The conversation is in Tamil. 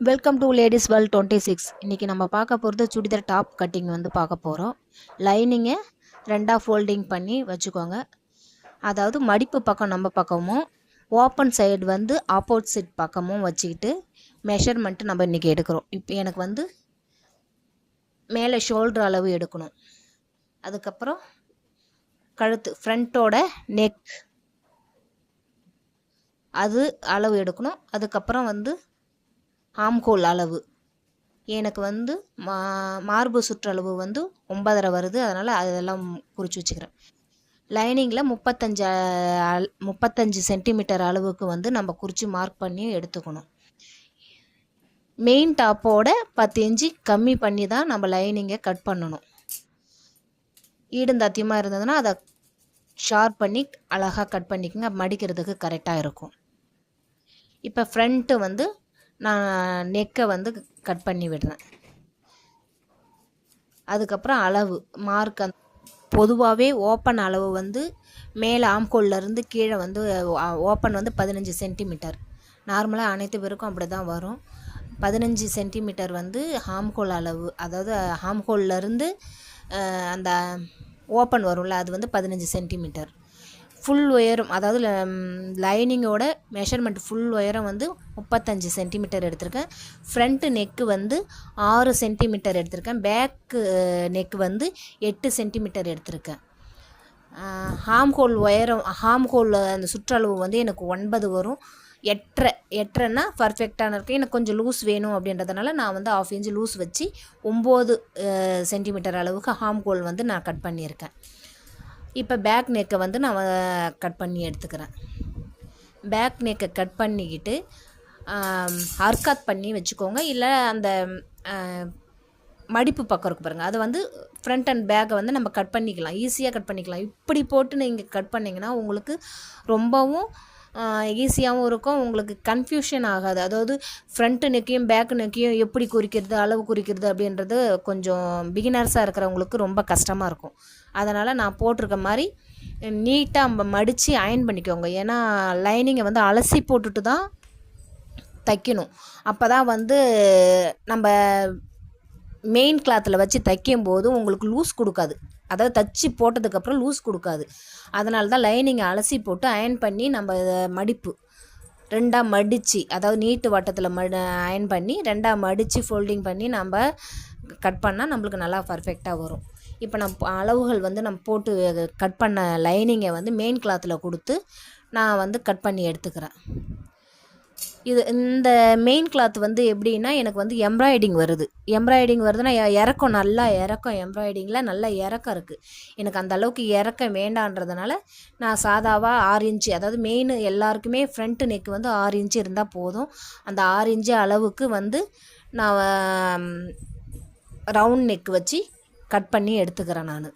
Welcome to ladies world 26. இன்றைக்கி நம்ம பார்க்க போகிறது சுடிதார் டாப் கட்டிங் வந்து பார்க்க போகிறோம். லைனிங்கை ரெண்டாக ஃபோல்டிங் பண்ணி வச்சுக்கோங்க. அதாவது மடிப்பு பக்கம் நம்ம பக்கமும் ஓப்பன் சைடு வந்து ஆப்போசிட் பக்கமும் வச்சுக்கிட்டு மெஷர்மெண்ட்டு நம்ம இன்றைக்கி எடுக்கிறோம். இப்போ எனக்கு வந்து மேலே ஷோல்டர் அளவு எடுக்கணும். அதுக்கப்புறம் கழுத்து ஃப்ரண்ட்டோட நெக் அது அளவு எடுக்கணும். அதுக்கப்புறம் வந்து ஆம்கோல் அளவு எனக்கு வந்து மார்பு சுற்றளவு வந்து 9.5 வருது. அதனால் அதெல்லாம் குறித்து வச்சுக்கிறேன். லைனிங்கில் 35 சென்டிமீட்டர் அளவுக்கு வந்து நம்ம குறித்து மார்க் பண்ணி எடுத்துக்கணும். மெயின் டாப்போட 10 இன்ச்சு கம்மி பண்ணி தான் நம்ம லைனிங்கை கட் பண்ணணும். ஈடுந்தாத்தியமாக இருந்ததுன்னா அதை ஷார்ப் பண்ணி அழகாக கட் பண்ணிக்கோங்க. மடிக்கிறதுக்கு கரெக்டாக இருக்கும். இப்போ ஃப்ரண்ட்டு வந்து நான் நெக்கை வந்து கட் பண்ணி விடுறேன். அதுக்கப்புறம் அளவு மார்க் பொதுவாகவே ஓப்பன் அளவு வந்து மேலே ஆம்கோல்லேருந்து கீழே வந்து ஓப்பன் வந்து 15 சென்டிமீட்டர். நார்மலாக அனைத்து பேருக்கும் அப்படி தான் வரும். 15 சென்டிமீட்டர் வந்து ஆம்கோல் அளவு. அதாவது ஆம்கோல்லேருந்து அந்த ஓப்பன் வரும்ல, அது வந்து 15 சென்டிமீட்டர். ஃபுல் உயரம், அதாவது லைனிங்கோட மெஷர்மெண்ட் ஃபுல் உயரம் வந்து 35 சென்டிமீட்டர் எடுத்திருக்கேன். ஃப்ரண்ட்டு நெக்கு வந்து 6 சென்டிமீட்டர் எடுத்திருக்கேன். பேக்கு நெக்கு வந்து 8 சென்டிமீட்டர் எடுத்திருக்கேன். ஹாம்ஹோல் உயரம், ஹாம்ஹோல் அந்த சுற்றளவு வந்து எனக்கு 9 வரும். 8.5ன்னா பர்ஃபெக்டான இருக்குது. எனக்கு கொஞ்சம் லூஸ் வேணும் அப்படின்றதுனால நான் வந்து 1/2 இன்ச்சு லூஸ் வச்சு 9 சென்டிமீட்டர் அளவுக்கு ஹாம்ஹோல் வந்து நான் கட் பண்ணியிருக்கேன். இப்போ பேக் நெக்கை வந்து நான் கட் பண்ணி எடுத்துக்கிறேன். பேக் நெக்கை கட் பண்ணிக்கிட்டு அர்காத் பண்ணி வச்சுக்கோங்க. இல்லை அந்த மடிப்பு பக்கம் இருக்குது பாருங்கள், அதை வந்து ஃப்ரண்ட் அண்ட் பேக்கை வந்து நம்ம கட் பண்ணிக்கலாம், ஈஸியாக கட் பண்ணிக்கலாம். இப்படி போட்டு நீங்கள் கட் பண்ணிங்கன்னா உங்களுக்கு ரொம்பவும் ஈஸியாகவும் இருக்கும். உங்களுக்கு கன்ஃபியூஷன் ஆகாது. அதாவது ஃப்ரண்ட்டு நெக்கையும் பேக்கு நெக்கையும் எப்படி குறிக்கிறது, அளவு குறிக்கிறது அப்படின்றது கொஞ்சம் பிகினர்ஸாக இருக்கிறவங்களுக்கு ரொம்ப கஷ்டமாக இருக்கும். அதனால் நான் போட்டிருக்க மாதிரி நீட்டாக மடித்து அயன் பண்ணிக்கோங்க. ஏன்னா லைனிங்கை வந்து அலசி போட்டுட்டு தான் தைக்கணும். அப்போ தான் வந்து நம்ம மெயின் கிளாத்தில் வச்சு தைக்கும்போது உங்களுக்கு லூஸ் கொடுக்காது. அதாவது தச்சு போட்டதுக்கப்புறம் லூஸ் கொடுக்காது. அதனால தான் லைனிங்கை அலசி போட்டு அயன் பண்ணி நம்ம மடிப்பு ரெண்டாக மடித்து, அதாவது நீட்டு வட்டத்தில் அயன் பண்ணி ரெண்டாக மடித்து ஃபோல்டிங் பண்ணி நம்ம கட் பண்ணால் நம்மளுக்கு நல்லா பர்ஃபெக்டாக வரும். இப்போ நம்ம அளவுகள் வந்து நம்ம போட்டு கட் பண்ண லைனிங்கை வந்து மெயின் கிளாத்தில் கொடுத்து நான் வந்து கட் பண்ணி எடுத்துக்கிறேன். இந்த மெயின் கிளாத் வந்து எப்படின்னா எனக்கு வந்து எம்ப்ராய்டிங் வருதுன்னா இறக்கம், நல்லா இறக்கம், எம்ப்ராய்டிங்கில் நல்லா இறக்கம் இருக்குது. எனக்கு அந்த அளவுக்கு இறக்கம் வேண்டான்றதுனால நான் சாதாவாக 6 இன்ச்சு, அதாவது மெயின் எல்லாருக்குமே ஃப்ரண்ட்டு நெக்கு வந்து 6 இன்ச்சு இருந்தால் போதும். அந்த 6 இன்ச்சு அளவுக்கு வந்து நான் ரவுண்ட் நெக் வச்சு கட் பண்ணி எடுத்துக்கிறேன் நான்.